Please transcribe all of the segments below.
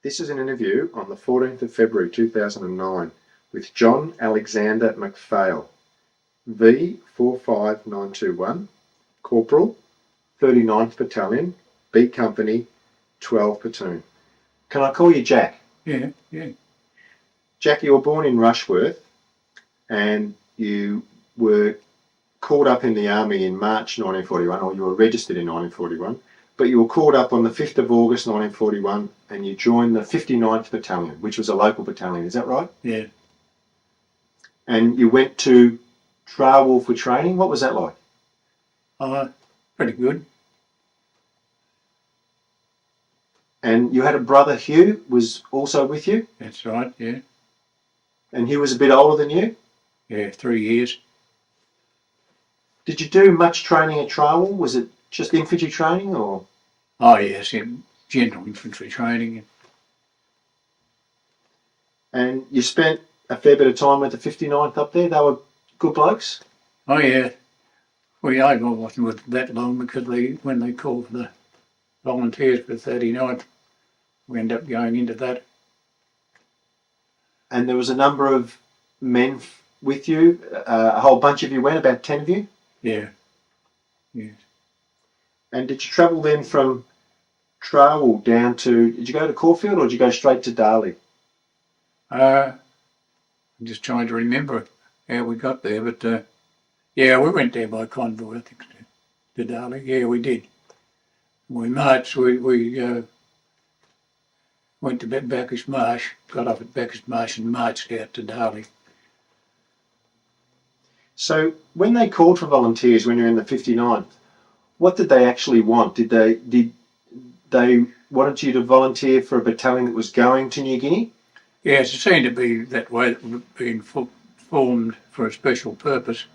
This is an interview on the 14th of February 2009 with John Alexander McPhail, V45921, Corporal, 39th Battalion, B Company, 12 Platoon. Can I call you Jack? Yeah. Jack, you were born in Rushworth and you were called up in the army in March 1941, or you were registered in 1941, but you were called up on the 5th of August 1941 and you joined the 59th Battalion, which was a local battalion, is that right? Yeah. And you went to Trail for training. What was that like? Pretty good. And you had a brother, Hugh, was also with you? That's right, yeah. And he was a bit older than you? Yeah, 3 years. Did you do much training at Trail? Was it just infantry training or? Oh yes, in general infantry training. And you spent a fair bit of time with the 59th up there? They were good blokes? Oh yeah. Well, I wasn't with that long because when they called for the volunteers for the 39th, we ended up going into that. And there was a number of men with you? A whole bunch of you went, about 10 of you? Yeah. Yes. And did you travel then from Trail down to, did you go to Caulfield or did you go straight to Darley? I'm just trying to remember how we got there, but yeah, we went there by convoy, I think, to Darley. Yeah, we did. We marched, we went to Bacchus Marsh, got off at Bacchus Marsh and marched out to Darley. So when they called for volunteers when you're in the 59th, what did they actually want? Did they wanted you to volunteer for a battalion that was going to New Guinea? Yes, it seemed to be that way, being formed for a special purpose.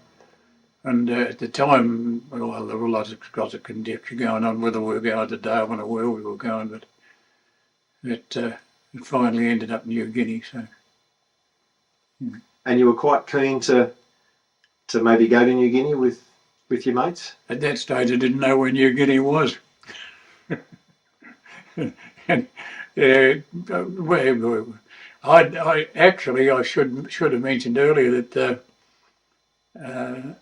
And at the time, well, there were lots of conjecture going on whether we were going to Darwin or where we were going, but it finally ended up in New Guinea. So. Yeah. And you were quite keen to maybe go to New Guinea with your mates? At that stage, I didn't know where New Guinea was. And I should have mentioned earlier that I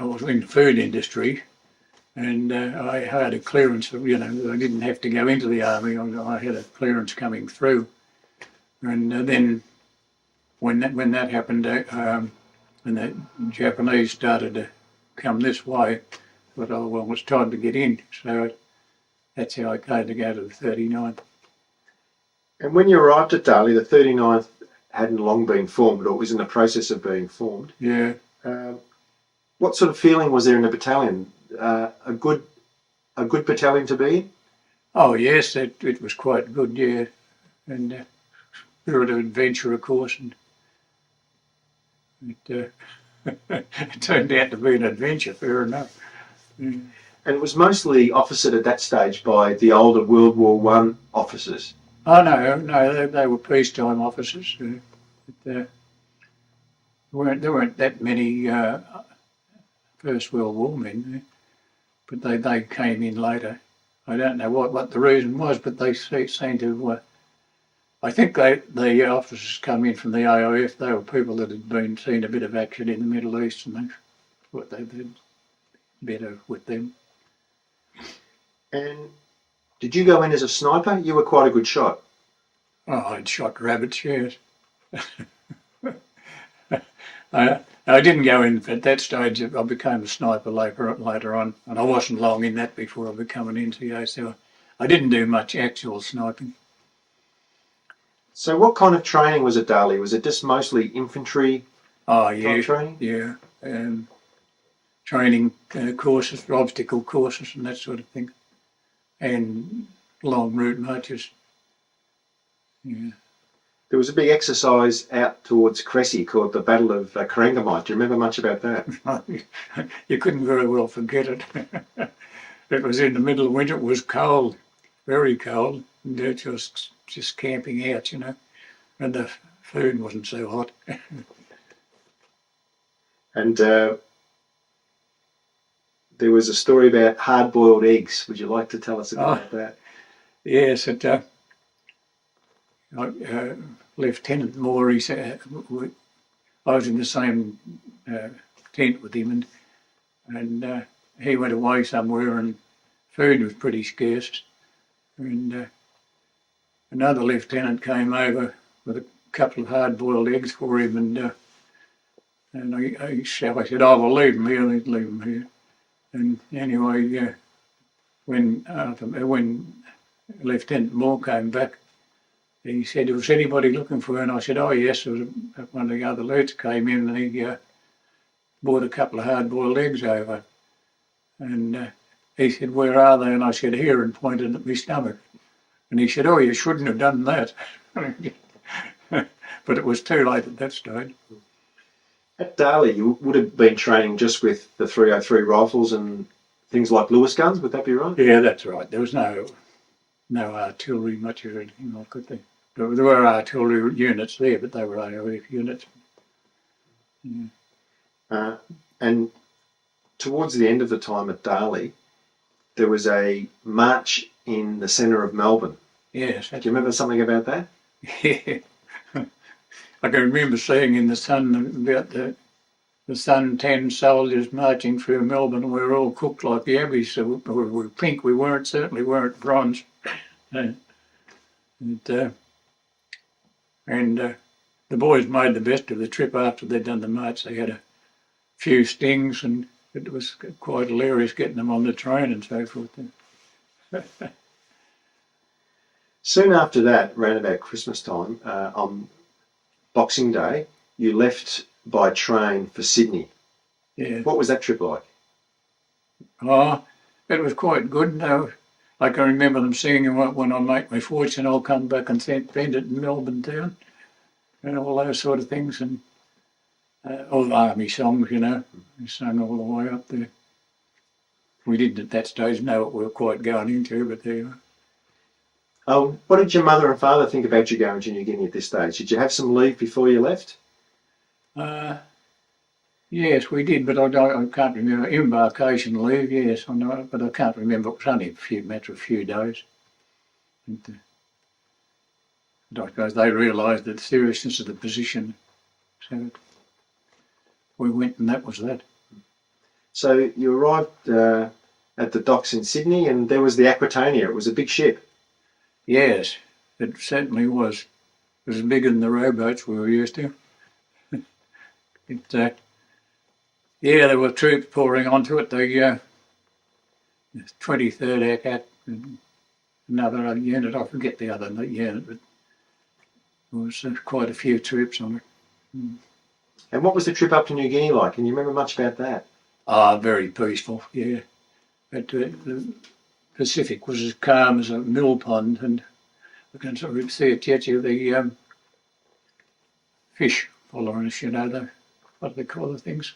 was in the food industry, and I had a clearance. I didn't have to go into the army. I had a clearance coming through, and then when that happened, when the Japanese started to come this way, I thought, oh well, it's time to get in. So that's how I came to go to the 39th. And when you arrived at Darley, the 39th hadn't long been formed, or it was in the process of being formed. Yeah. What sort of feeling was there in the battalion? A good battalion to be in? Oh yes, it was quite good, yeah, and spirit of adventure, of course, and it turned out to be an adventure, fair enough. And it was mostly officered at that stage by the older World War I officers. Oh no, they were peacetime officers. There weren't that many First World War men, but they came in later. I don't know what the reason was, but they seemed to. I think the officers come in from the AIF. They were people that had seen a bit of action in the Middle East, and they thought they did better with them. And did you go in as a sniper? You were quite a good shot. Oh, I'd shot rabbits, yes. I didn't go in at that stage. I became a sniper later on, and I wasn't long in that before I became an NCO, so I didn't do much actual sniping. So what kind of training was at Darley? Was it just mostly infantry training? Yeah. Training courses, obstacle courses and that sort of thing, and long route marches. Yeah. There was a big exercise out towards Cressy called the Battle of Karangamite. Do you remember much about that? You couldn't very well forget it. It was in the middle of winter. It was cold, very cold, and just camping out, and the food wasn't so hot. And there was a story about hard-boiled eggs. Would you like to tell us about that? Yes, Lieutenant Moore, he said, I was in the same tent with him, and he went away somewhere, and food was pretty scarce. And another lieutenant came over with a couple of hard-boiled eggs for him, and I said, "Oh, well, leave them here, leave them here." And anyway, when Lieutenant Moore came back, he said, "Was anybody looking for her?" And I said, "Oh, yes." There was one of the other lieuts came in, and he brought a couple of hard-boiled eggs over. And he said, "Where are they?" And I said, "Here," and pointed at my stomach. And he said, "Oh, you shouldn't have done that." But it was too late at that stage. At Darley, you would have been training just with the 303 rifles and things like Lewis guns, would that be right? Yeah, that's right. There was no artillery much or anything like that. There were artillery units there, but they were AOF units. Yeah. And towards the end of the time at Darley, there was a march in the centre of Melbourne. Yes. Do you remember something about that? Yeah. I can remember seeing in the Sun about the Sun 10 soldiers marching through Melbourne. We were all cooked like yabbies, so we were pink. We certainly weren't bronze. And the boys made the best of the trip after they'd done the march. They had a few stings, and it was quite hilarious getting them on the train and so forth. Soon after that, around about Christmas time, on Boxing Day, you left by train for Sydney. Yeah. What was that trip like? Oh, it was quite good. No, I can remember them singing, "When I make my fortune, I'll come back and spend it in Melbourne town," and all those sort of things, and all the army songs, you know, we sung all the way up there. We didn't at that stage know what we were quite going into, but there you are. Oh, what did your mother and father think about you going to New Guinea at this stage? Did you have some leave before you left? Yes, we did, but I can't remember. Embarkation leave, yes, I know, but I can't remember. It was only a matter of a few days. And, I suppose they realised the seriousness of the position, so we went, and that was that. So you arrived at the docks in Sydney, and there was the Aquitania. It was a big ship. Yes, it certainly was. It was bigger than the rowboats we were used to. Yeah, there were troops pouring onto it. The 23rd ACAT, and another unit, I forget the other unit, but there was quite a few troops on it. And what was the trip up to New Guinea like? Can you remember much about that? Very peaceful, yeah. But the Pacific was as calm as a mill pond, and we can sort of see it yet, the fish following us, you know, what do they call the things?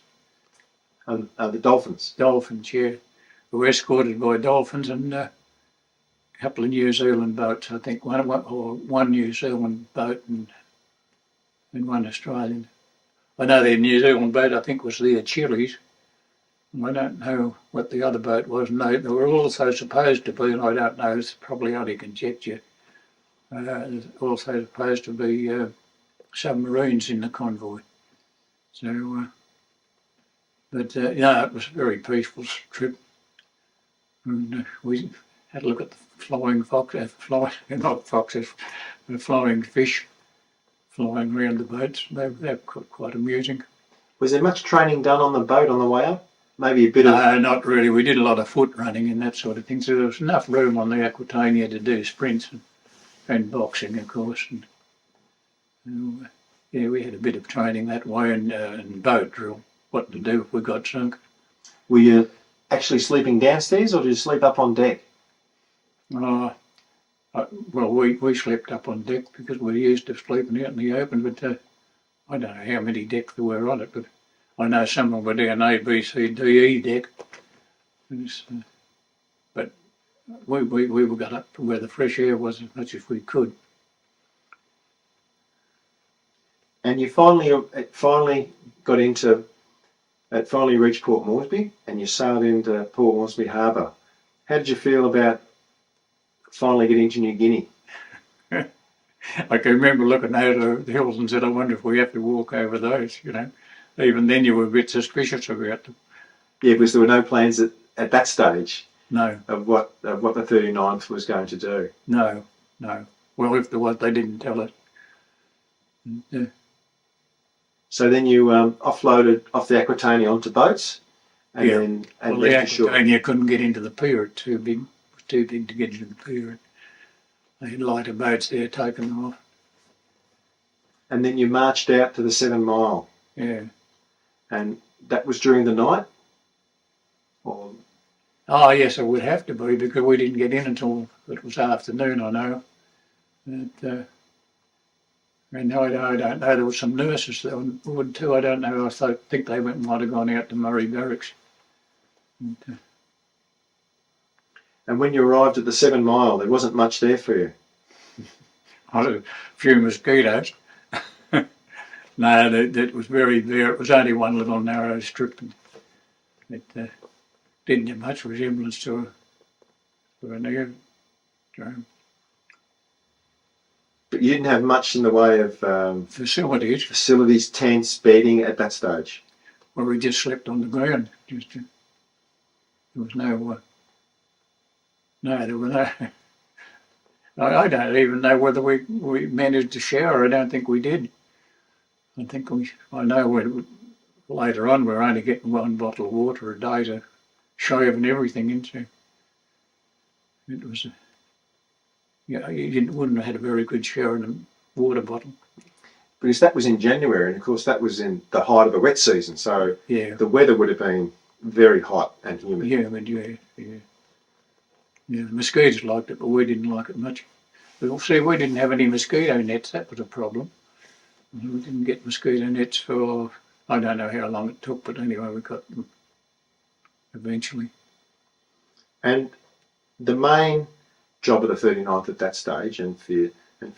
The dolphins. Dolphins, yeah. We were escorted by dolphins and a couple of New Zealand boats, I think. One New Zealand boat and one Australian. I know the New Zealand boat, I think, was the Achilles. I don't know what the other boat was. No, they were also supposed to be, and I don't know, it's probably only conjecture, also supposed to be submarines in the convoy. So, it was a very peaceful trip. And we had a look at the flying flying fish flying around the boats. They're quite amusing. Was there much training done on the boat on the way up? Maybe a bit of... No, not really. We did a lot of foot running and that sort of thing. So there was enough room on the Aquitania to do sprints and boxing, of course. And yeah, we had a bit of training that way and boat drill, what to do if we got sunk. Were you actually sleeping downstairs, or did you sleep up on deck? Well, we slept up on deck because we were used to sleeping out in the open, but I don't know how many decks there were on it, but I know some of them were down A, B, C, D, E deck. But we got up to where the fresh air was as much as we could. And you finally reached Port Moresby, and you sailed into Port Moresby Harbour. How did you feel about finally getting to New Guinea? I can remember looking over the hills and said, I wonder if we have to walk over those, you know. Even then you were a bit suspicious about them. Yeah, because there were no plans at that stage No, of what the 39th was going to do. no. Well, if there was, they didn't tell us. And, So then you offloaded off the Aquitania onto boats, and Yeah. then well, left the ashore. Aquitania couldn't get into the pier. It was too big to get into the pier. They had lighter boats there taking them off. And then you marched out to the 7 Mile, Yeah. and that was during the night? Or Oh, yes, it would have to be because we didn't get in until it was afternoon, I know. And I don't know. There were some nurses that would too. I don't know. I think they might have gone out to Murray Barracks. and when you arrived at the 7 Mile, there wasn't much there for you. I had a few mosquitoes. No, that was very. It was only one little narrow strip. It didn't have much resemblance to an aerodrome. But you didn't have much in the way of Facilities. tents, bedding at that stage. Where we just slept on the ground. There was no. There were no. I don't even know whether we managed to shower. I don't think we did. I know later on we're only getting one bottle of water a day to shave and everything into. It was, you wouldn't have had a very good shower in a water bottle. Because that was in January, and of course that was in the height of the wet season, so Yeah, the weather would have been very hot and humid. yeah. The mosquitoes liked it, but we didn't like it much. But see, we didn't have any mosquito nets. That was a problem. We didn't get mosquito nets for, I don't know how long it took, but anyway, we got them eventually. And the main job of the 39th at that stage, and for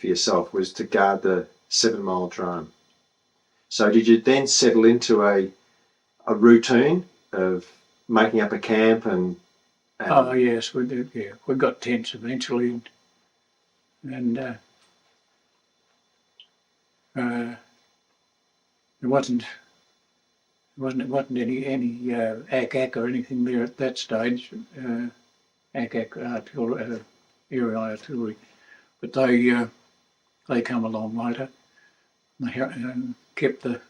yourself, was to guard the 7 Mile drome. So did you then settle into a routine of making up a camp and Oh yes, we did. Yeah, we got tents eventually, and there wasn't any ACAC or anything there at that stage. ACAC artillery, aerial artillery, but they come along later. They kept the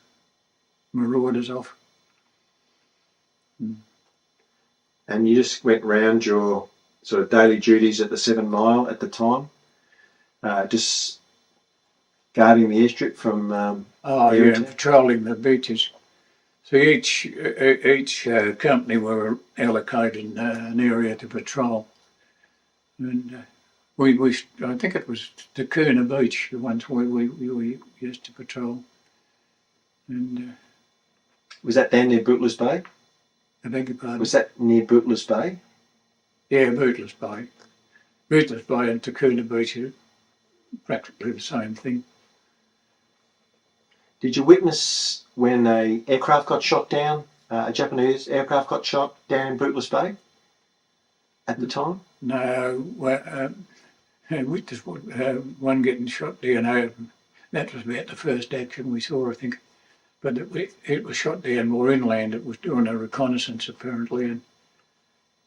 marauders off. and you just went round your sort of daily duties at the 7 Mile at the time, just guarding the airstrip from patrolling the beaches. So each company were allocated an area to patrol, and I think it was the Kokoda Beach, the ones we used to patrol, and was that down near Bootless Bay? I beg your pardon. Was that near Bootless Bay? Yeah, Bootless Bay. Bootless Bay and Kokoda Beach are practically the same thing. Did you witness when a aircraft got shot down, a Japanese aircraft got shot down in Bootless Bay at the time? No, we witnessed one getting shot down. That was about the first action we saw, I think. But it was shot down more inland. It was doing a reconnaissance apparently,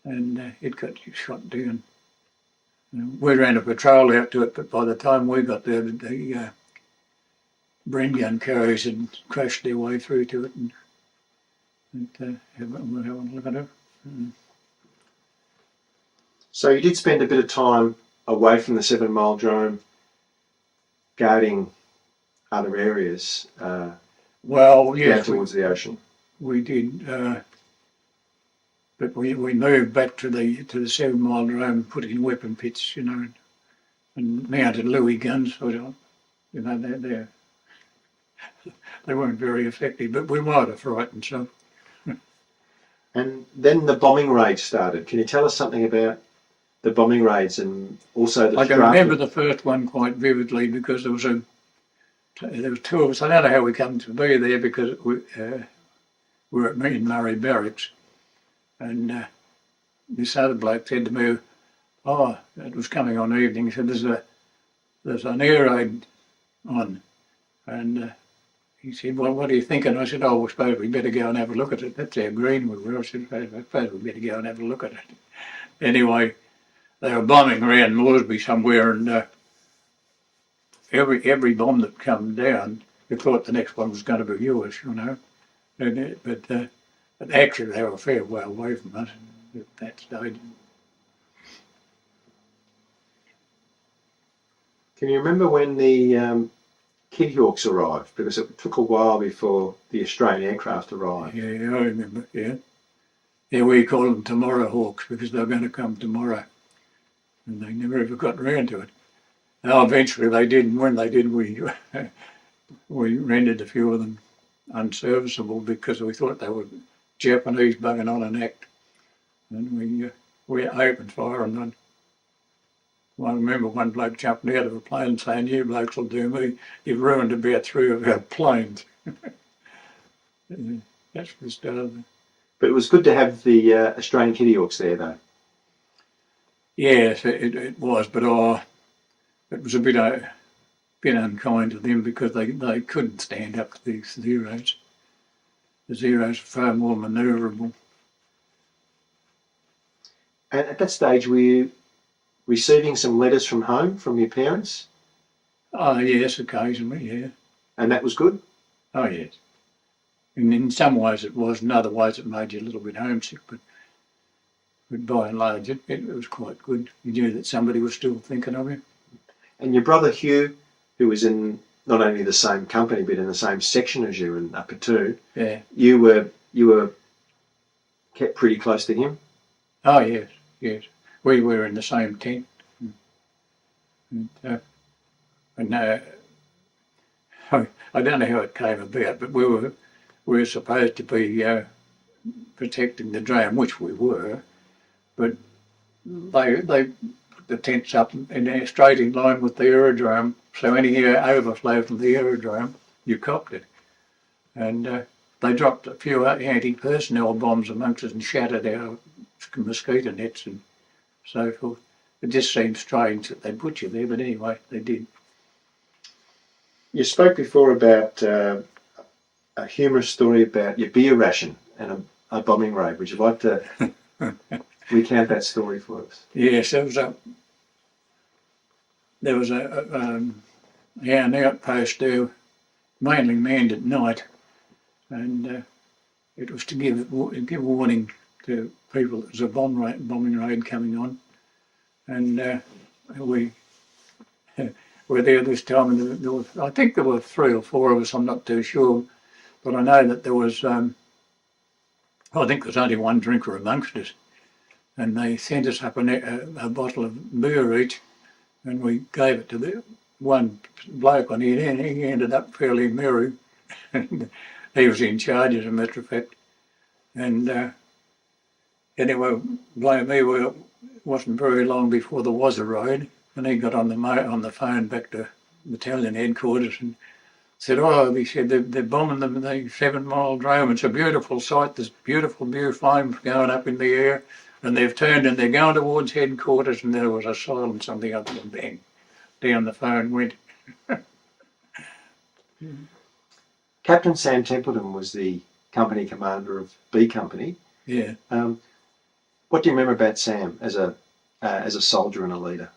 and it got shot down. We ran a patrol out to it, but by the time we got there, the Bren gun carriers had crashed their way through to it, and have a look at it. So you did spend a bit of time away from the 7 Mile drome, guarding other areas. Well, yes, down towards the ocean. We did, but we moved back to the 7 Mile drome, put in weapon pits, and mounted Louis guns. They weren't very effective, but we might have frightened some. And then the bombing raids started. Can you tell us something about the bombing raids and also the? I can remember the first one quite vividly because there was two of us. I don't know how we come to be there because we were at me in Murray Barracks, and this other bloke said to me, "Oh, it was coming on evening." He said, "There's there's an air raid on, and he said, well, what are you thinking? I said, oh, we suppose we better go and have a look at it. That's how green we were. I said, I suppose we better go and have a look at it. Anyway, they were bombing around Moresby somewhere, and every bomb that came down, you thought the next one was going to be yours, you know. But actually, they were a fair way away from us at that stage. Can you remember when the Kid Hawks arrived? Because it took a while before the Australian aircraft arrived. Yeah, I remember, yeah. Yeah, we called them Tomorrow Hawks because they were going to come tomorrow. And they never ever got around to it. Now, eventually they did, and when they did, we rendered a few of them unserviceable because we thought they were Japanese bugging on an act. And we opened fire on them. I remember one bloke jumping out of a plane saying, you blokes will do me. You've ruined about 3 of our planes. That's the start of it. But it was good to have the Australian Kid Hawks there, though. Yes, it was, but it was a bit unkind to them because they couldn't stand up to these Zeros. The Zeros are far more manoeuvrable. And at that stage, were you receiving some letters from home, from your parents? Oh, yes, occasionally, yeah. And that was good? Oh, yes. And in some ways it was, in other ways it made you a little bit homesick, but by and large it was quite good. You knew that somebody was still thinking of you. And your brother Hugh, who was in not only the same company but in the same section as you in Upper Two, yeah, you were kept pretty close to him? Oh, yes, yes. We were in the same tent. I don't know how it came about, but we were supposed to be protecting the dram, which we were, but they put the tents up and straight in line with the aerodrome, so any air overflow from the aerodrome, you copped it. And they dropped a few anti-personnel bombs amongst us and shattered our mosquito nets and so forth. It just seemed strange that they'd put you there, but anyway, they did. You spoke before about a humorous story about your beer ration and a bombing raid. Would you like to recount that story for us? Yes, there was an outpost there, mainly manned at night, and it was to give warning to people that there was a bombing raid coming on, and we were there this time, and I think there were 3 or 4 of us. I'm not too sure, but I know that there was. I think there was only one drinker amongst us, and they sent us up a bottle of beer each, and we gave it to the one bloke on it, and he ended up fairly merry. He was in charge, as a matter of fact. And anyway, blame me, it wasn't very long before there was a raid, and he got on the phone back to battalion headquarters and said, he said, they're bombing the 7 Mile Drome. It's a beautiful sight. There's beautiful blue flames going up in the air, and they've turned and they're going towards headquarters, and there was a silence on the other end. Bang, down the phone went. Captain Sam Templeton was the company commander of B Company. Yeah. What do you remember about Sam as a soldier and a leader?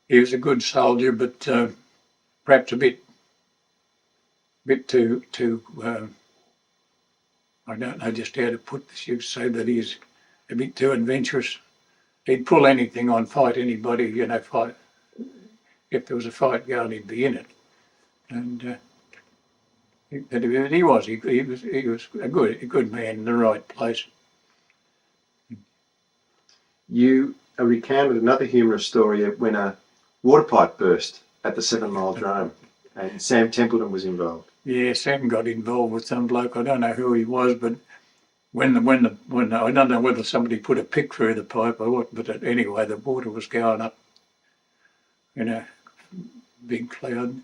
He was a good soldier, but perhaps a bit too. I don't know just how to put this. You'd say that he's a bit too adventurous. He'd pull anything on, fight anybody. Fight. If there was a fight going, he'd be in it. And he was a good man in the right place. You recounted another humorous story when a water pipe burst at the 7 Mile Drome, and Sam Templeton was involved. Yeah, Sam got involved with some bloke. I don't know who he was, but when I don't know whether somebody put a pick through the pipe or what, but anyway, the water was going up in a big cloud.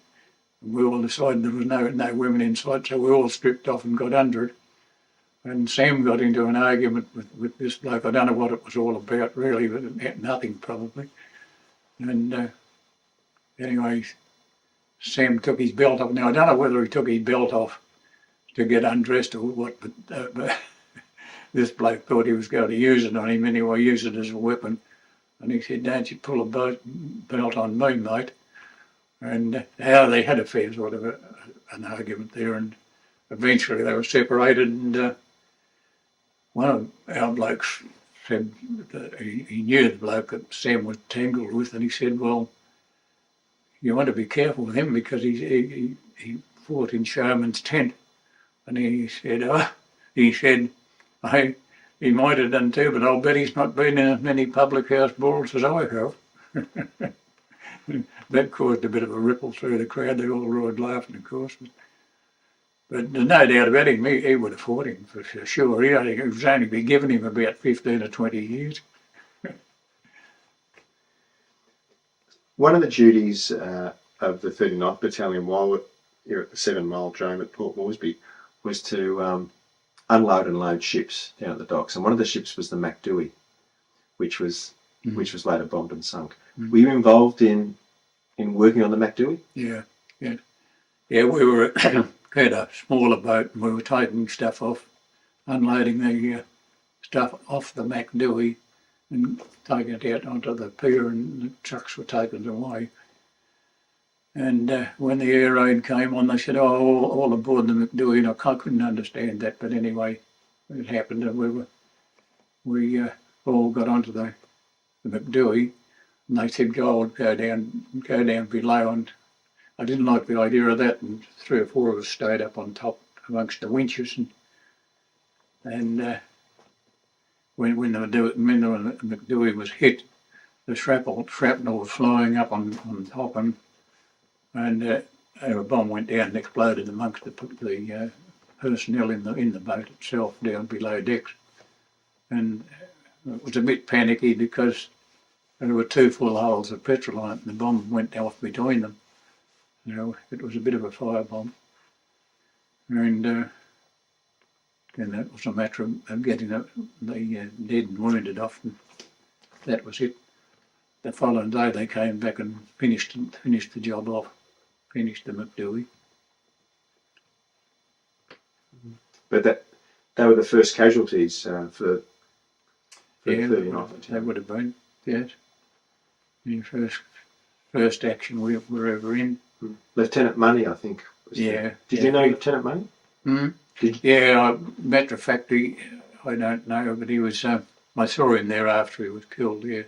We all decided there was no women inside, so we all stripped off and got under it. And Sam got into an argument with this bloke. I don't know what it was all about, really, but nothing probably. And anyway, Sam took his belt off. Now, I don't know whether he took his belt off to get undressed or what, but this bloke thought he was going to use it on him anyway, use it as a weapon. And he said, "Don't you pull a belt on me, mate." And how they had a fair sort of an argument there, and eventually they were separated, and one of our blokes said that he knew the bloke that Sam was tangled with, and he said, "Well, you want to be careful with him because he fought in Sherman's tent." And he said, he might have done too, but I'll bet he's not been in as many public house brawls as I have." That caused a bit of a ripple through the crowd. They all roared laughing, of course. But there's no doubt about him, he would have fought him for sure. He was only been giving him about 15 or 20 years. One of the duties of the 39th Battalion while you're at the 7 Mile Drome at Port Moresby was to unload and load ships down at the docks. And one of the ships was the McDouey, which was later bombed and sunk. Were you involved in working on the McDouey? Yeah. We were had a smaller boat, and we were taking stuff off, unloading the stuff off the McDouey and taking it out onto the pier, and the trucks were taken away. And when the air raid came on, they said, "Oh, all aboard the McDouey." And I couldn't understand that, but anyway, it happened, and we all got onto the McDouey, and they said, go down below. And I didn't like the idea of that, and 3 or 4 of us stayed up on top amongst the winches, and when the McDouey was hit, the shrapnel was flying up on top, and a bomb went down and exploded amongst the personnel in the boat itself down below decks. And it was a bit panicky because there were 2 full holes of petrol on it, and the bomb went off between them. It was a bit of a firebomb, and that was a matter of getting the dead and wounded off, and that was it. The following day they came back and finished the job off, finished the McDouey. But they were the first casualties for the 39th Battalion. They would have been, yes. The first action we were ever in. Lieutenant Money, I think. Did you know Lieutenant Money? Matter of fact, I don't know, but he was. I saw him there after he was killed. Yeah.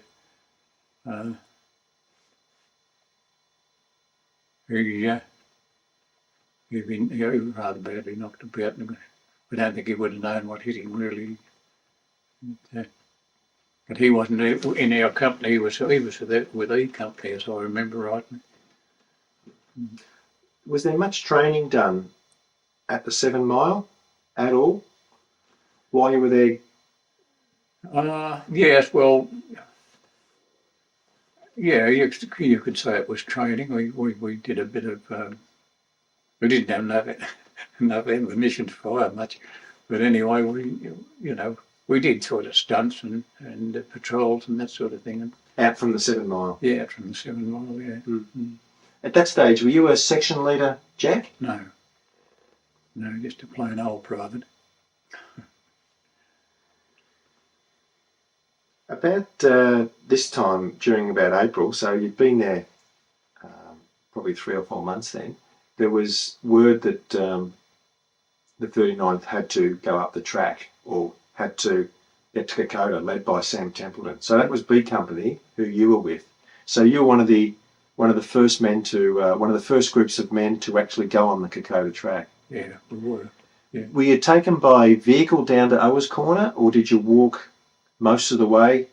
He'd been rather badly knocked about. I don't think he would have known what hit him really. But he wasn't in our company. He was with E Company, as I remember rightly. Was there much training done at the 7 Mile at all while you were there? Yes, well, yeah, you could say it was training. We did a bit of. We didn't have enough ammunition to fire much, but anyway, we did sort of stunts and patrols and that sort of thing. Out from the 7 Mile? Yeah, out from the 7 Mile, yeah. Mm. At that stage, were you a section leader, Jack? No, just a plain old private. About this time, during about April, so you'd been there probably 3 or 4 months then, there was word that the 39th had to go up the track or had to get to Kokoda, led by Sam Templeton. So that was B Company, who you were with. So you were one of the first men to, one of the first groups of men to actually go on the Kokoda Track. Yeah, we were. Yeah. Were you taken by vehicle down to Owers Corner, or did you walk most of the way?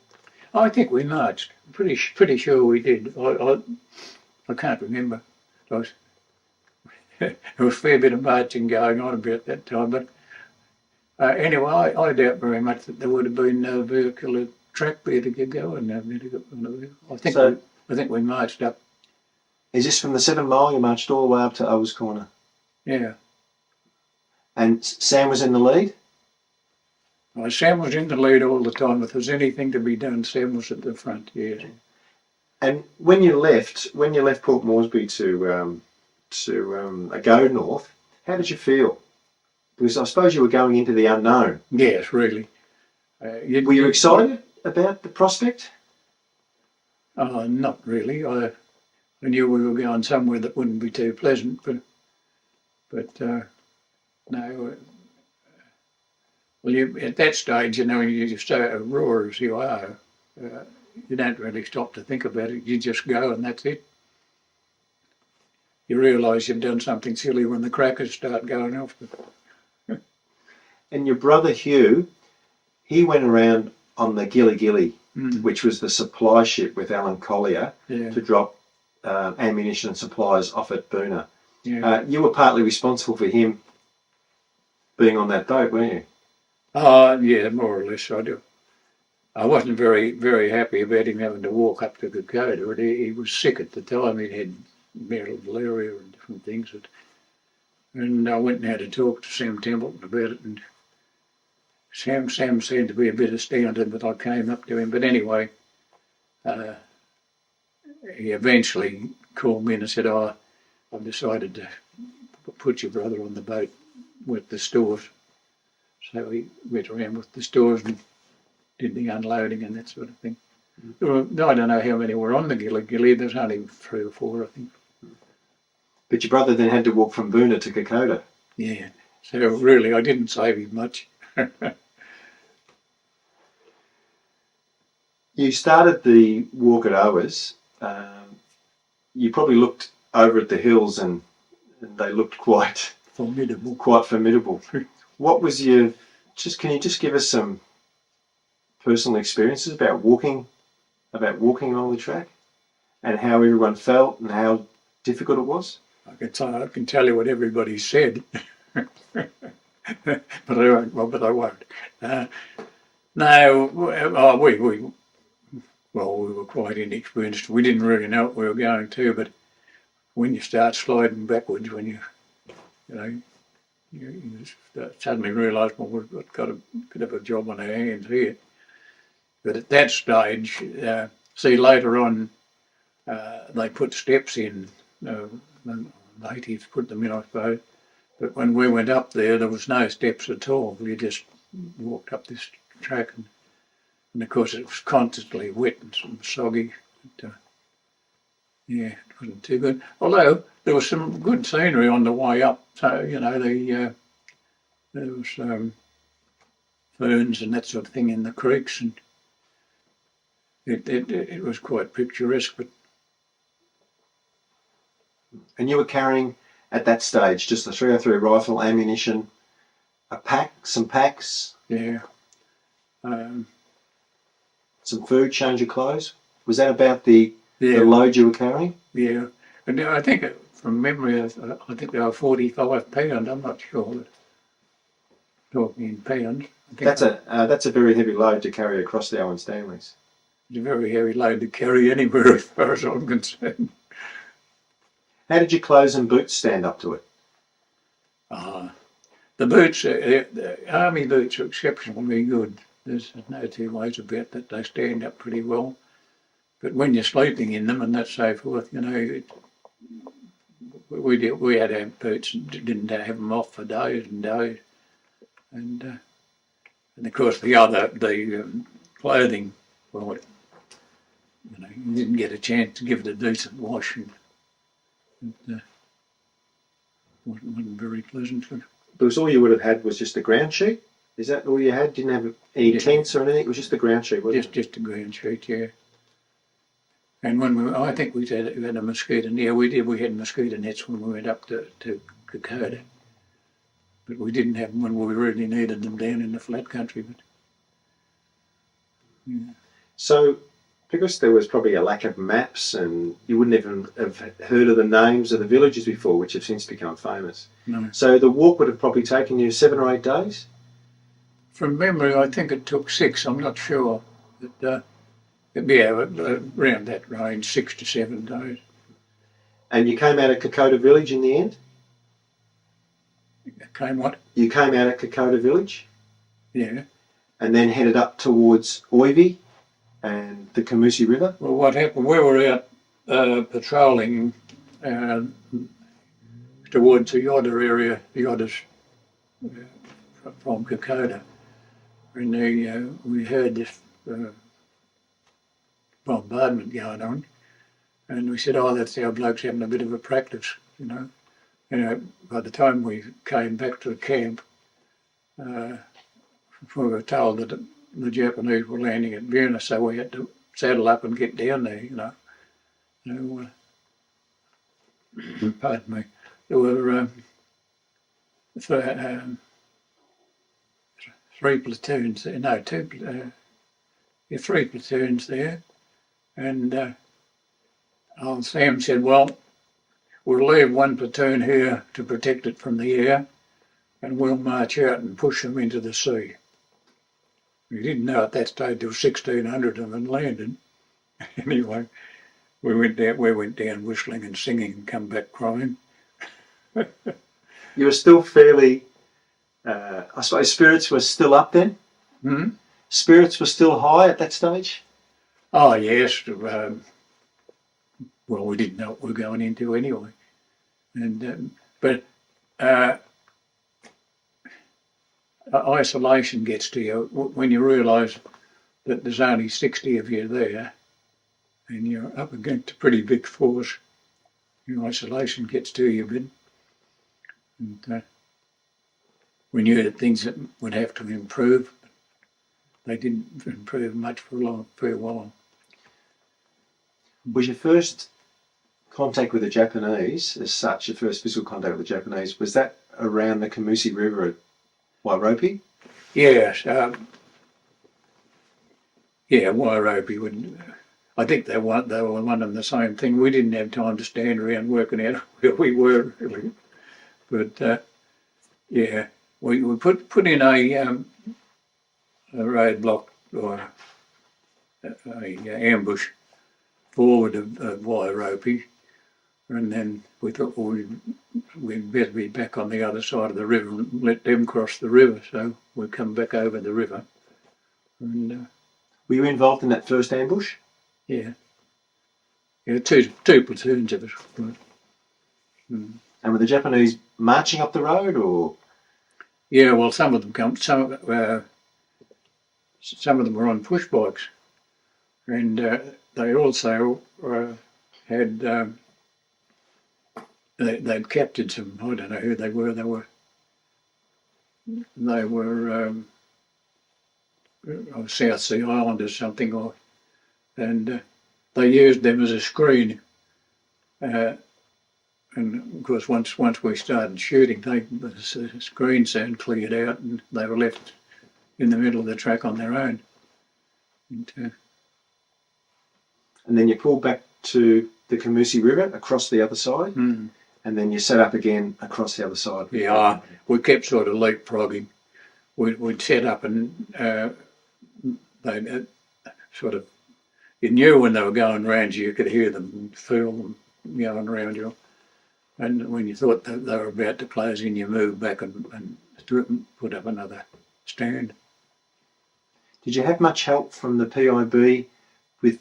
I think we marched. Pretty sure we did. I can't remember. There was a fair bit of marching going on about that time, but anyway, I doubt very much that there would have been no vehicular track there to get going. I think we marched up. Is this from the 7 Mile? You marched all the way up to Owers Corner? Yeah. And Sam was in the lead? Sam was in the lead all the time. If there was anything to be done, Sam was at the front, yes. And when you left Port Moresby to go north, how did you feel? Because I suppose you were going into the unknown. Yes, really. Were you excited about the prospect? Not really. I knew we were going somewhere that wouldn't be too pleasant, but no. Well, at that stage, you know, you're so raw as you are, you don't really stop to think about it. You just go and that's it. You realise you've done something silly when the crackers start going off. And your brother Hugh, he went around on the Gilly Gilly, which was the supply ship with Alan Collier, to drop ammunition and supplies off at Buna. Yeah. You were partly responsible for him being on that boat, weren't you? Yeah, more or less I do. I wasn't very, very happy about him having to walk up to Kokoda. He was sick at the time. He had malaria and different things. And I went and had a talk to Sam Templeton about it, and Sam seemed to be a bit astounded that I came up to him. But anyway, he eventually called me and said, I've decided to put your brother on the boat with the stores. So he went around with the stores and did the unloading and that sort of thing. I don't know how many were on the Gilly Gilly. There's only 3 or 4, I think. But your brother then had to walk from Buna to Kokoda. Yeah. So really, I didn't save him much. You started the walk at Owers. You probably looked over at the hills and they looked quite formidable. What was your? Can you just give us some personal experiences about walking along the track, and how everyone felt and how difficult it was? I can tell you what everybody said, but I won't. No, we were quite inexperienced. We didn't really know what we were going to, but when you start sliding backwards, you suddenly realise, well, we've got a bit of a job on our hands here. But at that stage, see, later on, they put steps in. The natives put them in, I suppose. But when we went up there was no steps at all. We just walked up this track, and of course it was constantly wet and soggy. But, yeah, it wasn't too good. Although there was some good scenery on the way up. So, you know, there was ferns and that sort of thing in the creeks, and it was quite picturesque. And you were carrying, at that stage, just a 303 rifle, ammunition, some packs? Yeah. Some food, change of clothes? Was that about the load you were carrying? Yeah. And I think, from memory, I think they were 45 pound, I'm not sure. Talking in pounds. That's a very heavy load to carry across the Owen Stanleys. It's a very heavy load to carry anywhere as far as I'm concerned. How did your clothes and boots stand up to it? The boots, the army boots are exceptionally good. There's no two ways about that. They stand up pretty well. But when you're sleeping in them and that so forth, you know, we had our boots and didn't have them off for days and days. And of course the clothing, well, you know, you didn't get a chance to give it a decent wash, and it wasn't very pleasant. Because all you would have had was just a ground sheet? Is that all you had? Didn't have any tents or anything? It was just a ground sheet, wasn't it? Just a ground sheet, yeah. And when I think we had a mosquito net. Yeah, we did. We had mosquito nets when we went up to Kokoda, but we didn't have them when we really needed them down in the flat country. But yeah. So, because there was probably a lack of maps, and you wouldn't even have heard of the names of the villages before, which have since become famous. No. So the walk would have probably taken you 7 or 8 days? From memory, I think it took 6. I'm not sure, but yeah, around that range, 6 to 7 days. And you came out of Kokoda village in the end? Came what? You came out at Kokoda village? Yeah. And then headed up towards Oivy and the Kamusi River? Well, what happened, we were out patrolling towards the Yoda area, the Yodas from Kokoda, and we heard this bombardment going on, and we said, oh, that's our blokes having a bit of a practice, you know. By the time we came back to the camp, we were told that the Japanese were landing at Buna, so we had to saddle up and get down there, you know. Pardon me. There were three platoons there, no, three platoons there, and old Sam said, well, we'll leave one platoon here to protect it from the air, and we'll march out and push them into the sea. We didn't know at that stage there were 1,600 of them landed. Anyway, we went down whistling and singing and come back crying. You were still fairly, I suppose spirits were still up then? Hmm? Spirits were still high at that stage? Oh, yes. Well, we didn't know what we were going into anyway. But isolation gets to you when you realise that there's only 60 of you there and you're up against a pretty big force. Your isolation gets to you a bit. And we knew that things would have to improve. They didn't improve much for a while. Was your first contact with the Japanese, as such, your first physical contact with the Japanese, was that around the Kamusi River at Wairopi? Yes. Wairopi. I think they were one and the same thing. We didn't have time to stand around working out where we were, really. But we put in a roadblock or a ambush forward of Wairopi, and then we thought, well, we'd better be back on the other side of the river and let them cross the river. So we come back over the river. And were you involved in that first ambush? Yeah, two platoons of us. And were the Japanese marching up the road, or? Yeah, well, some of them come. Some of them were on push bikes, and they also had they'd captured some. I don't know who they were. They were South Sea Islanders or something, and they used them as a screen. And of course, once we started shooting, the screen sound cleared out, and they were left in the middle of the track on their own. And then you pulled back to the Kamusi River across the other side, and then you set up again across the other side. Yeah, we kept sort of leapfrogging. We'd set up, and they sort of, you knew when they were going around you could hear them and feel them going around you. And when you thought that they were about to close in, you moved back and put up another stand. Did you have much help from the PIB with,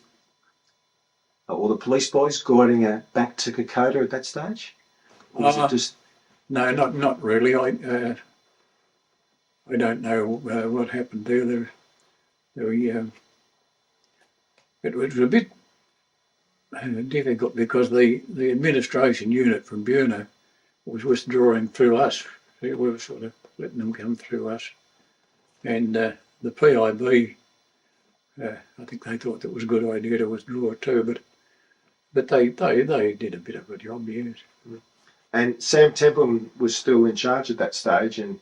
or the police boys guiding back to Kokoda at that stage? Or was it just... No, not really. I don't know what happened there. It was a bit difficult because the administration unit from Buna was withdrawing through us. We were sort of letting them come through us. And the PIB, I think they thought that was a good idea to withdraw too, but they did a bit of a job, yes. And Sam Templeman was still in charge at that stage and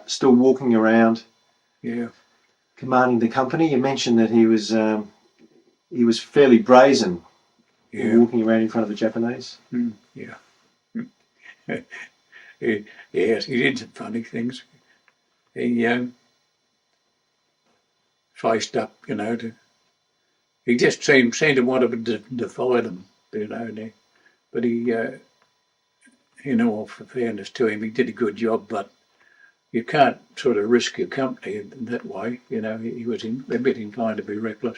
still walking around, commanding the company. You mentioned that he was fairly brazen, walking around in front of the Japanese. Yes, he did some funny things. He faced up, he just seemed to want to defy them, but he, in all fairness to him, he did a good job, but you can't sort of risk your company in that way, he was a bit inclined to be reckless.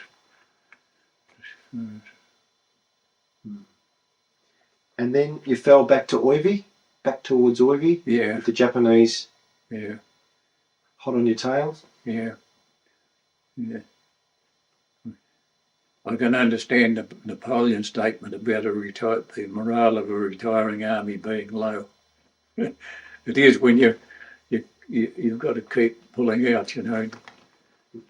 And then you fell back to Oivi, back towards Oivi, Yeah, with the Japanese yeah, hot on your tails. yeah, yeah. I can understand the Napoleon's statement about the morale of a retiring army being low. It is when you've got to keep pulling out, you know.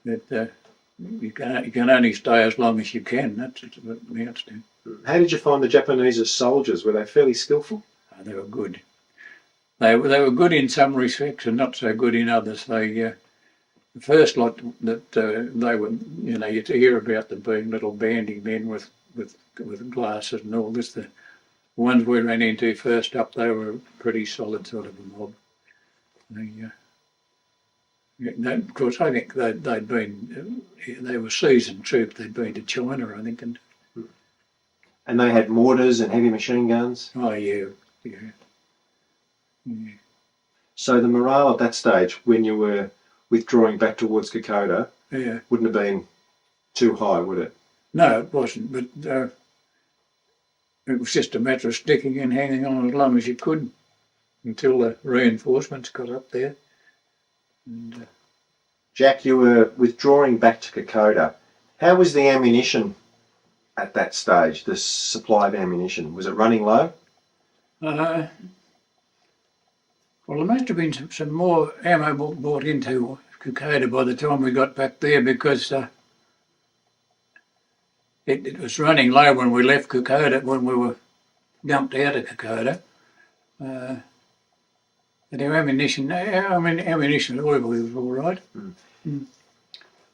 That you can only stay as long as you can. That's what it amounts to. How did you find the Japanese as soldiers? Were they fairly skillful? They were good. They were good in some respects and not so good in others. The first lot that they were, you know, you hear about them being little bandy men with glasses and all this. The ones we ran into first up, they were a pretty solid sort of a mob. Of course, I think they were seasoned troops. They'd been to China, I think, And they had mortars and heavy machine guns. oh yeah. So the morale at that stage, when you were withdrawing back towards Kokoda, Yeah. wouldn't have been too high, would it? No, it wasn't. But it was just a matter of sticking and hanging on as long as you could until the reinforcements got up there. And, Jack, you were withdrawing back to Kokoda. How was the ammunition at that stage, the supply of ammunition? Was it running low? well, there must have been some more ammo brought into Kokoda by the time we got back there, because it was running low when we left Kokoda, when we were dumped out of Kokoda. But our ammunition, ammunition oil was all right.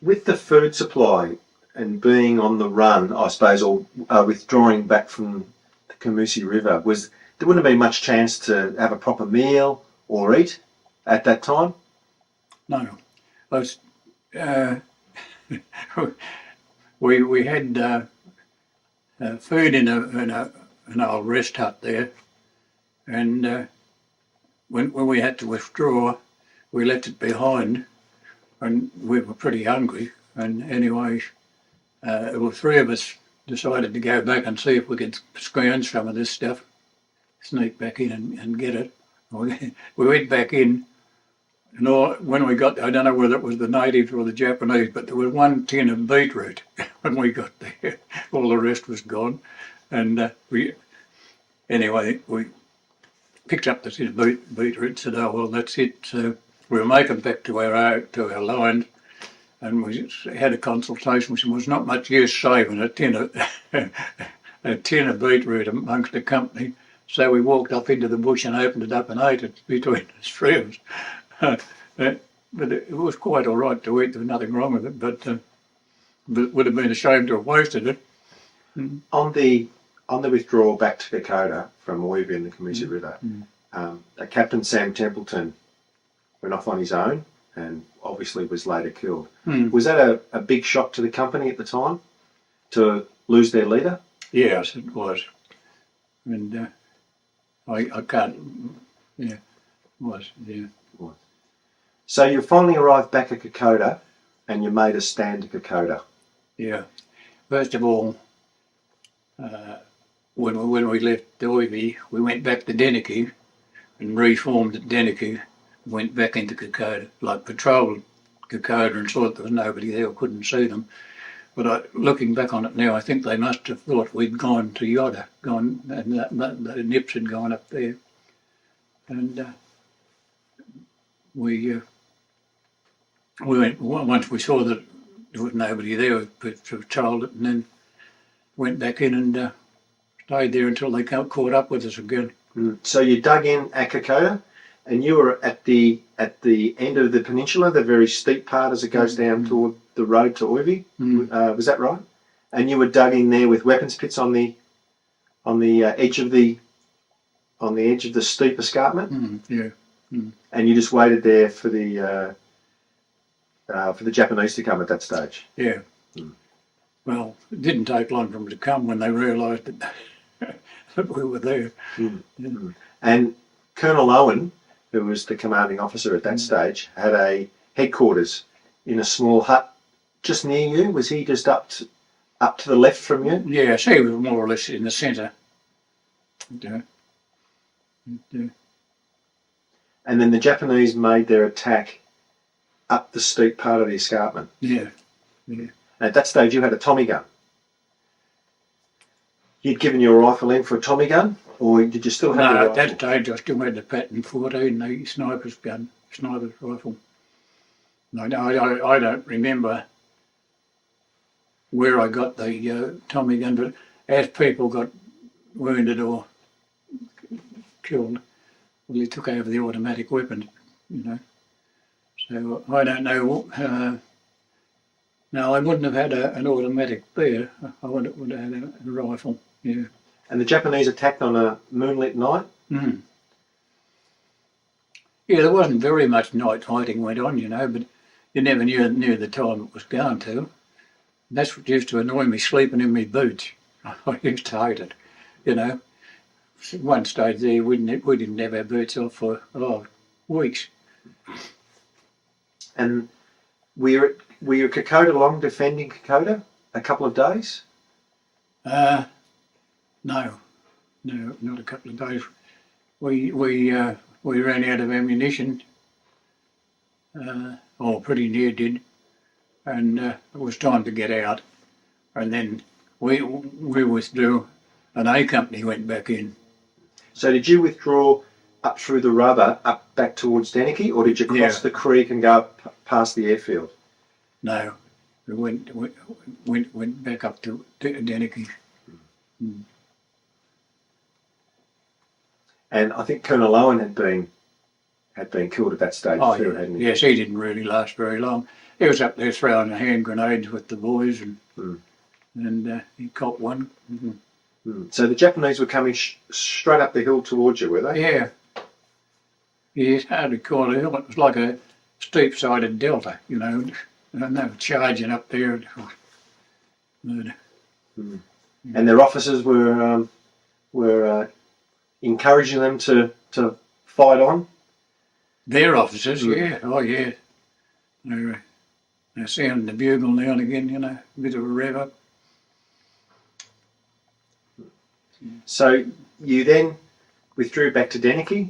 With the food supply and being on the run, I suppose, or withdrawing back from the Kamusi River, there wouldn't have been much chance to have a proper meal or eat at that time? No. We had food in an old rest hut there, and when we had to withdraw, we left it behind, and we were pretty hungry. And anyway, the three of us decided to go back and see if we could scrounge some of this stuff, sneak back in and get it. We went back in, and when we got there, I don't know whether it was the natives or the Japanese, but there was one tin of beetroot when we got there. All the rest was gone. And we picked up the tin of beetroot and said, oh, well, that's it. So we were making back to our lines, and we had a consultation, which was not much use saving a tin of beetroot amongst the company. So we walked up into the bush and opened it up and ate it between the streams. But it was quite all right to eat. There was nothing wrong with it, but it would have been a shame to have wasted it. On the withdrawal back to Kokoda from Oivi and the Kamusi River, Captain Sam Templeton went off on his own and obviously was later killed. Was that a big shock to the company at the time, to lose their leader? Yes, it was. And I can't, yeah, it was, yeah. So you finally arrived back at Kokoda and you made a stand at Kokoda. Yeah. First of all, when we left Oivi, we went back to Deniki and reformed at Deniki, went back into Kokoda, like patrolled Kokoda and saw that there was nobody there, couldn't see them. But looking back on it now, I think they must have thought we'd gone to Yoda, and the nips had gone up there. And we went, once we saw that there was nobody there, we patrolled it and then went back in and stayed there until they caught up with us again. So you dug in at Kokoda, and you were at the end of the peninsula, the very steep part as it goes down toward the road to Oivi. Was that right? And you were dug in there with weapons pits on the edge of the steep escarpment. Yeah. And you just waited there for the Japanese to come at that stage. Yeah. Well, it didn't take long for them to come when they realised that we were there. And Colonel Owen, who was the commanding officer at that stage, had a headquarters in a small hut just near you. Was he just up up to the left from you? Yeah, she was more or less in the centre. And then the Japanese made their attack up the steep part of the escarpment. Yeah. At that stage, you had a Tommy gun. You'd given your rifle in for a Tommy gun, or did you still have your No, rifle? at that stage I still had the Patton 14, the sniper's rifle. I don't remember where I got the Tommy gun, but as people got wounded or killed, well, he took over the automatic weapons, you know. So I don't know. No, I wouldn't have had an automatic there. I would have had a rifle. Yeah. And the Japanese attacked on a moonlit night? Mm. Yeah, there wasn't very much night fighting went on, you know, but you never knew the time it was going to. That's what used to annoy me, sleeping in my boots. I used to hate it, you know. At one stage there, we didn't have our boots off for weeks. And were you at Kokoda long, defending Kokoda a couple of days? No, not a couple of days. We ran out of ammunition, or pretty near did, and it was time to get out. And then we withdrew, and A Company went back in. So did you withdraw up through the rubber, up back towards Deniki, or did you cross the creek and go past the airfield? No, we went back up to Deniki. Mm. And I think Colonel Owen had been killed at that stage too, hadn't he? Yes, he didn't really last very long. He was up there throwing hand grenades with the boys, and he caught one. Mm-hmm. So the Japanese were coming straight up the hill towards you, were they? Yeah. It's hard to call it a hill. It was like a steep-sided delta, you know, and they were charging up there. Murder. And their officers were encouraging them to fight on? Their officers, yeah. Oh, yeah. They're sounding the bugle now and again, you know, a bit of a rev up. So you then withdrew back to Deniki,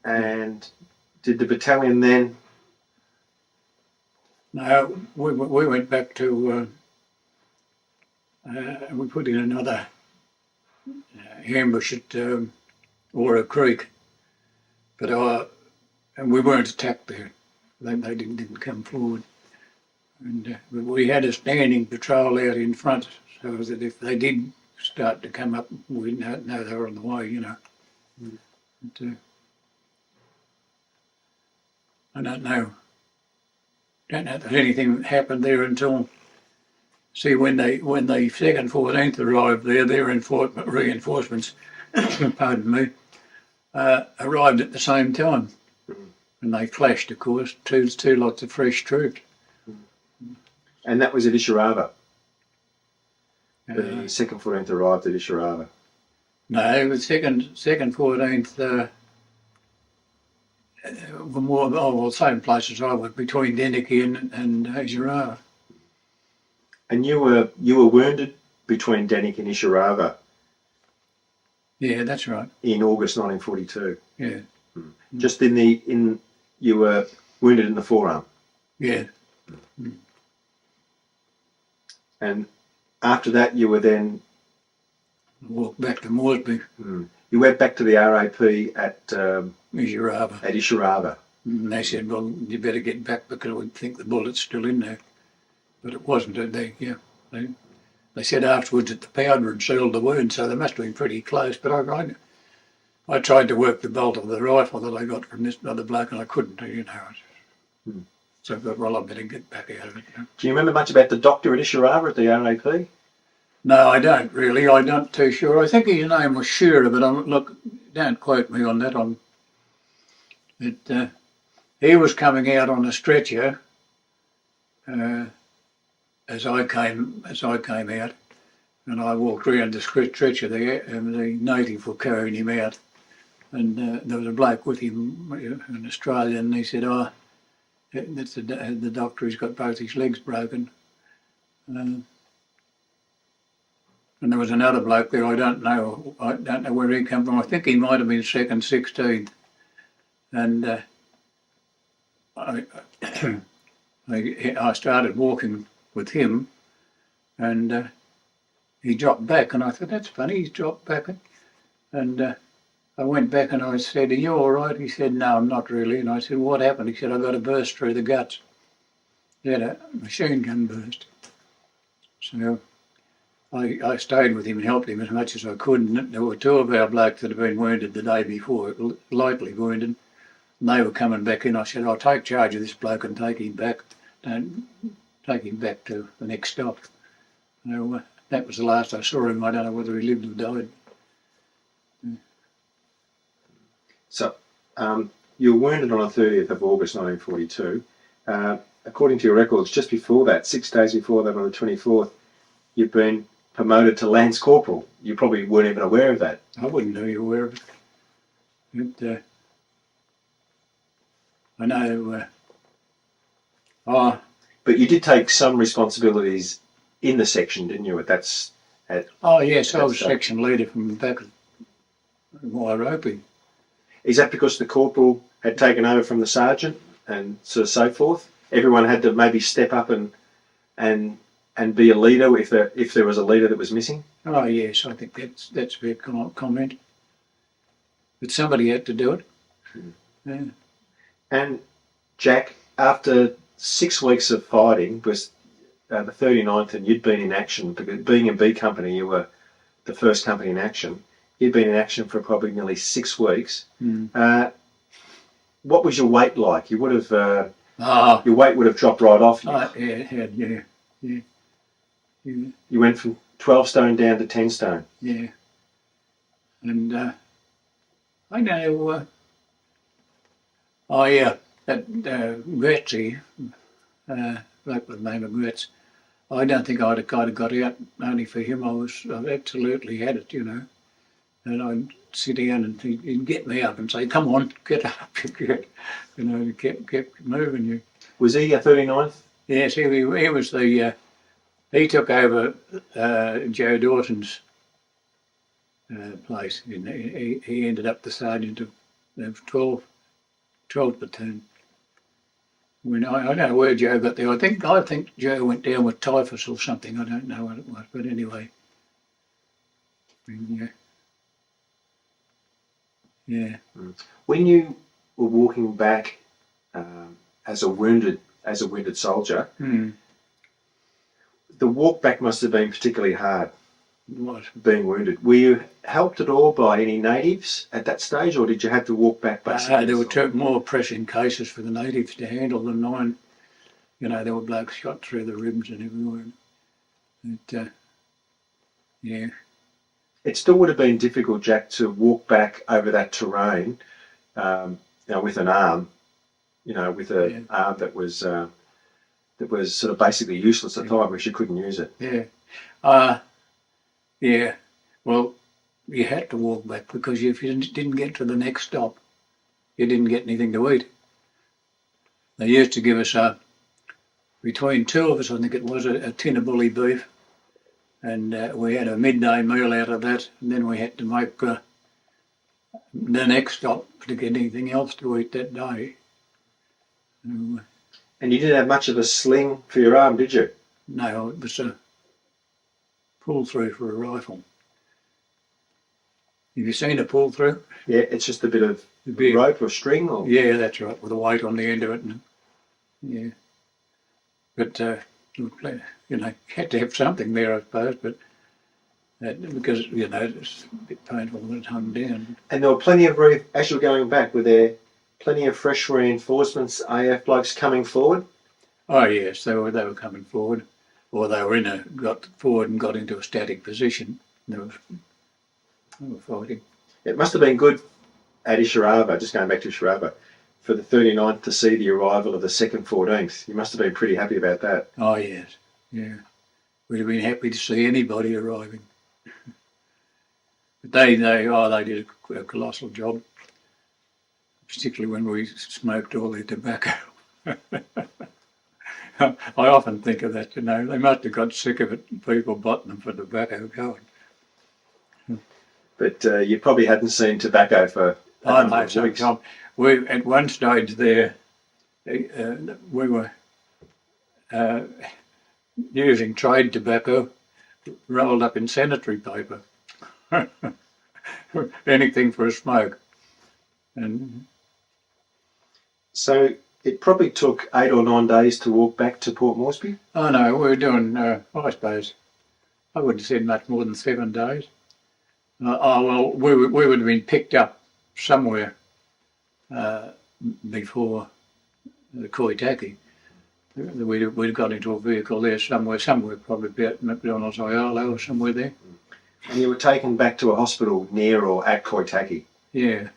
and did the battalion then? No, we went back to, we put in another ambush at Ora Creek, but and we weren't attacked there. They didn't come forward. And we had a standing patrol out in front, so that if they did start to come up, we'd know they were on the way, you know. But, I don't know that anything happened there until, see, when the 2nd 14th arrived there, their reinforcements, pardon me, arrived at the same time. And they clashed, of course, two lots of fresh troops. And that was at Ishirava? The 2nd 14th arrived at Ishirava? No, the 2nd 14th were more, same place as I was, between Deniki and Ishirava. And you were wounded between Deniki and Ishirava? Yeah, that's right. In August 1942? Yeah. Just you were wounded in the forearm? Yeah. And after that you were then? Walked back to Moresby. You went back to the RAP at Ishirava. And they said, well, you better get back because we think the bullet's still in there. But it wasn't. They said afterwards that the powder had sealed the wound, so they must have been pretty close. But I tried to work the bolt of the rifle that I got from this other bloke, and I couldn't, you know. So I thought, well, I better get back out of it. You know? Do you remember much about the doctor at Ishirava at the RAP? No, I don't really. I'm not too sure. I think his name was Shearer, but look, don't quote me on that. He was coming out on a stretcher as I came out, and I walked around the stretcher there, and the native were carrying him out, and there was a bloke with him, an Australian, and he said, "Oh, that's the doctor. He's got both his legs broken." And there was another bloke there, I don't know where he came from. I think he might have been second 16th. And I started walking with him, and he dropped back, and I thought, that's funny, he's dropped back. And I went back and I said, are you all right? He said, no, I'm not really. And I said, what happened? He said, I got a burst through the guts. He had a machine gun burst. So I stayed with him and helped him as much as I could. And there were two of our blokes that had been wounded the day before, lightly wounded. And they were coming back in. I said, I'll take charge of this bloke and take him back. Don't take him back to the next stop. So that was the last I saw him. I don't know whether he lived or died. So you were wounded on the 30th of August 1942. According to your records, just before that, 6 days before that, on the 24th, you've been promoted to Lance Corporal. You probably weren't even aware of that. I wouldn't know you were aware of it. I know. But you did take some responsibilities in the section, didn't you? Yes, I was section leader from back at Wairopi. Is that because the corporal had taken over from the sergeant and so forth? Everyone had to maybe step up and be a leader if there was a leader that was missing? Oh yes, I think that's a fair comment. But somebody had to do it. Yeah. And Jack, after 6 weeks of fighting, was the 39th, and you'd been in action, because being in B Company, you were the first company in action. You'd been in action for probably nearly 6 weeks. What was your weight like? You would have your weight would have dropped right off you. Yeah. You went from 12 stone down to 10 stone. Yeah. And I know. That Gretzy, like with the name of Gretz, I don't think I'd have kind of got out only for him. I absolutely had it, you know. And I'd sit down and he'd get me up and say, come on, get up. You know, he kept moving you. Was he a 39th? Yes, he was the, he took over Joe Dawson's place. He ended up the sergeant of 12th platoon. When I don't know where Joe got there. I think Joe went down with typhus or something. I don't know what it was, but anyway. Yeah. When you were walking back as a wounded soldier, the walk back must have been particularly hard. What? Being wounded. Were you helped at all by any natives at that stage, or did you have to walk back basically? There were more pressing cases for the natives to handle than mine. You know, there were blokes shot through the ribs and everywhere. Yeah. It still would have been difficult, Jack, to walk back over that terrain, with an arm, with an arm that was sort of basically useless at the time, because you couldn't use it. Yeah. Yeah. Well, you had to walk back, because if you didn't get to the next stop, you didn't get anything to eat. They used to give us between two of us, I think it was, a tin of bully beef. And we had a midday meal out of that, and then we had to make the next stop to get anything else to eat that day. And you didn't have much of a sling for your arm, did you? No, it was a pull-through for a rifle. Have you seen a pull-through? Yeah, it's just a bit of rope or string? Or? Yeah, that's right, with a weight on the end of it. Yeah. But, you had to have something there, I suppose, but because, it's a bit painful when it hung down. And there were plenty of, as you were going back, were there plenty of fresh reinforcements, AF blokes coming forward? Oh, yes, they were coming forward, or they were got forward and got into a static position. They were fighting. It must have been good at Ishiaraba, just going back to Ishiaraba, for the 39th to see the arrival of the 2nd 14th. You must have been pretty happy about that. Oh, yes, yeah. We'd have been happy to see anybody arriving. But they did a colossal job, particularly when we smoked all their tobacco. I often think of that, you know. They must have got sick of it, people bought them for tobacco going. But you probably hadn't seen tobacco for a I number know, of weeks. sometimes we at one stage there, we were using trade tobacco rolled up in sanitary paper. Anything for a smoke. And So it probably took 8 or 9 days to walk back to Port Moresby? oh no, we were doing, I suppose, I wouldn't have said much more than 7 days. Well, we would have been picked up somewhere before the Koitaki. We'd got into a vehicle there somewhere probably about McDonald's Iolo or somewhere there. And you were taken back to a hospital near or at Koitaki? Yeah.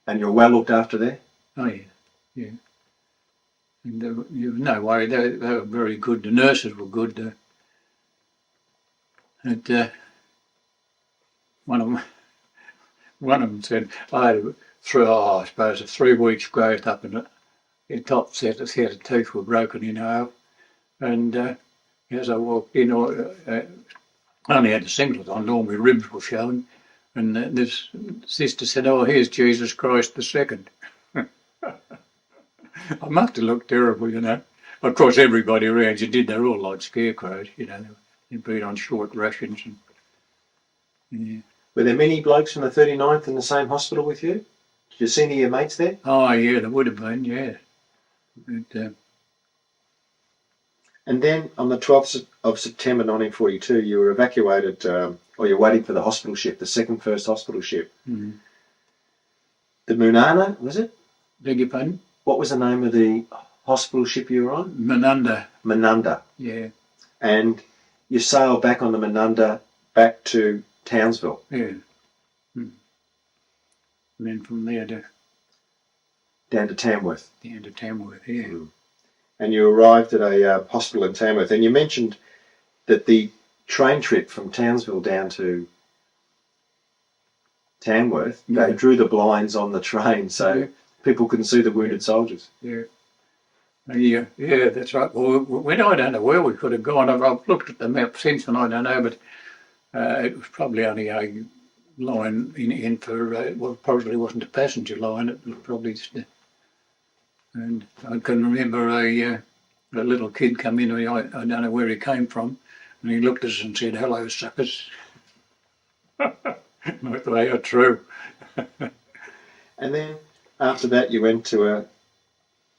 And you're well looked after there? Oh yeah, yeah. And no worry, they were very good. The nurses were good. One of them said I had I suppose a 3 weeks growth up in it. The top set of teeth were broken in half, and as I walked in, I only had the singlet on. All my ribs were showing, and this sister said, "Oh, here's Jesus Christ the Second." I must have looked terrible, you know. Of course, everybody around you did. They're all like scarecrows, you know. They'd been on short rations. And, yeah. Were there many blokes from the 39th in the same hospital with you? Did you see any of your mates there? Oh, yeah, there would have been, yeah. But, and then on the 12th of September 1942, you were evacuated, or you're waiting for the hospital ship, the first hospital ship. Mm. The Munana, was it? Beg your pardon? What was the name of the hospital ship you were on? Sanananda. Yeah. And you sailed back on the Sanananda back to Townsville. Yeah. Mm. And then from there down to Tamworth. Yeah. Mm. And you arrived at a hospital in Tamworth. And you mentioned that the train trip from Townsville down to Tamworth, they drew the blinds on the train so people couldn't see the wounded soldiers. Yeah. Yeah, that's right. Well, I don't know where we could have gone. I've looked at the map since and I don't know, but it was probably only a line in for, well, probably wasn't a passenger line. It was probably just and I can remember a little kid come in, I don't know where he came from, and he looked at us and said, "Hello, suckers." I thought, "Yeah, true." And then after that you went to a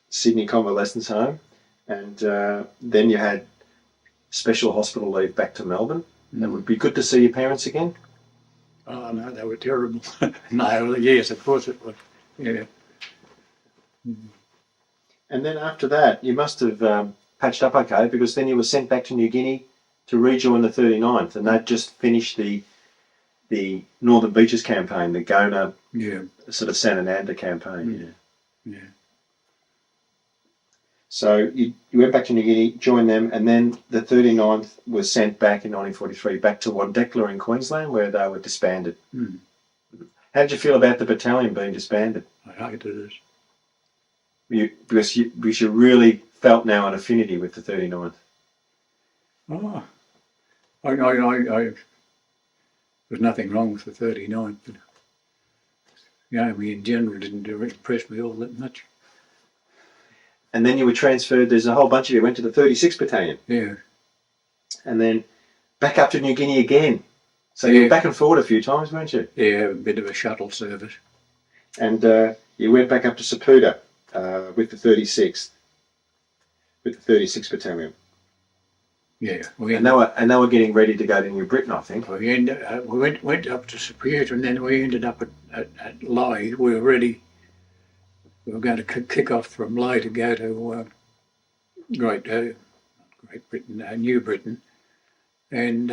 Sydney convalescence home, and then you had special hospital leave back to Melbourne. It would be good to see your parents again. Oh no, they were terrible. No, yes, of course it was. Yeah. And then after that, you must have patched up okay, because then you were sent back to New Guinea to rejoin the 39th, and they'd just finished the Northern Beaches campaign, the Gona, sort of Sanananda campaign. Yeah. So you went back to New Guinea, joined them, and then the 39th was sent back in 1943 back to Wandekla in Queensland, where they were disbanded. Mm. How did you feel about the battalion being disbanded? I hated it. Because you really felt now an affinity with the 39th. Oh, there's nothing wrong with the 39th, but the Army in general didn't impress me all that much. And then you were transferred, there's a whole bunch of you went to the 36th Battalion. Yeah. And then back up to New Guinea again. So you were back and forward a few times, weren't you? Yeah, a bit of a shuttle service. And you went back up to Soputa with the 36th Battalion. Yeah. And they were getting ready to go to New Britain, I think. We went up to Soputa, and then we ended up at Lae. We were ready. We were going to kick off from Lae to go to Great Britain, New Britain, and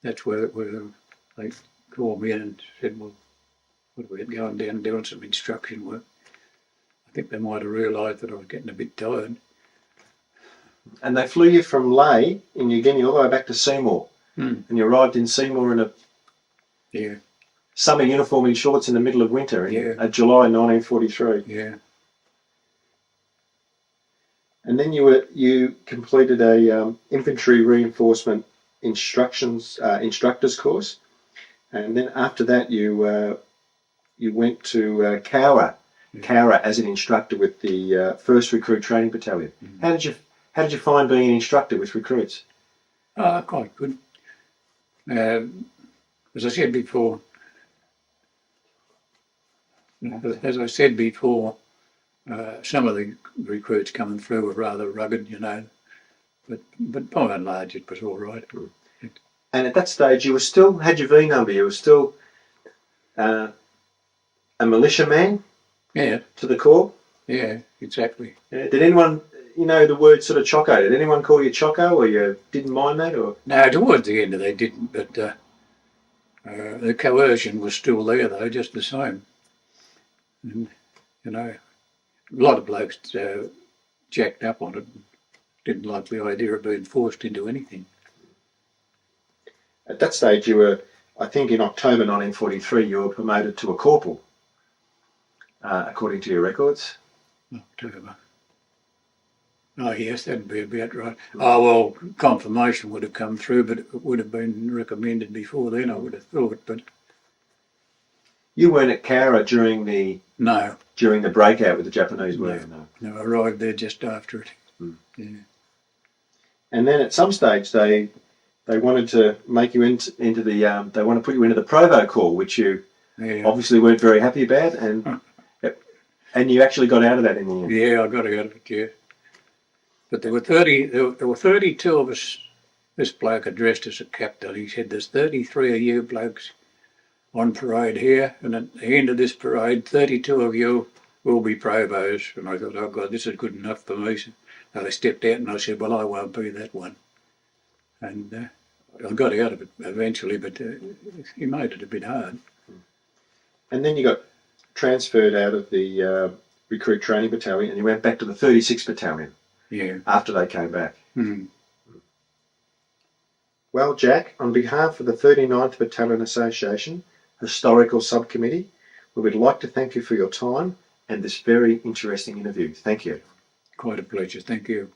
that's where they called me in and said, "Well, what are we going down doing some instruction work?" I think they might have realised that I was getting a bit tired. And they flew you from Lae in New Guinea all the way back to Seymour. And you arrived in Seymour in a summer uniform and shorts in the middle of winter in July 1943. Yeah. And then you completed a infantry reinforcement instructors course, and then after that you went to Cowra as an instructor with the 1st Recruit Training Battalion. Mm. How did you find being an instructor with recruits? Quite good. As I said before, some of the recruits coming through were rather rugged, you know, but by and large it was all right. Mm. And at that stage you had your V number, you were still a militiaman? Yeah. To the Corps? Yeah, exactly. Yeah. Did anyone, the word sort of choco, did anyone call you choco, or you didn't mind that? Or No, towards the end they didn't, but the coercion was still there though, just the same. And, you know, a lot of blokes jacked up on it, didn't like the idea of being forced into anything. At that stage you were, I think in October 1943, you were promoted to a corporal, according to your records. October. Oh yes, that'd be about right. Oh well, confirmation would have come through, but it would have been recommended before then, I would have thought. But you weren't at Cowra during the breakout with the Japanese, were you? No, I arrived there just after it. Mm. Yeah. And then at some stage they wanted to make you into the they want to put you into the Provo Corps, which you obviously weren't very happy about, and you actually got out of that in the end. Yeah, I got out of it. Yeah. But there were 32 of us. This bloke addressed us at captain. He said, "There's 33 of you blokes on parade here, and at the end of this parade, 32 of you will be provos." And I thought, oh God, this is good enough for me. So I stepped out and I said, well, I won't be that one. And I got out of it eventually, but he made it a bit hard. And then you got transferred out of the Recruit Training Battalion and you went back to the 36th Battalion. Yeah. After they came back. Mm. Well, Jack, on behalf of the 39th Battalion Association Historical Subcommittee, we would like to thank you for your time and this very interesting interview. Thank you. Quite a pleasure. Thank you.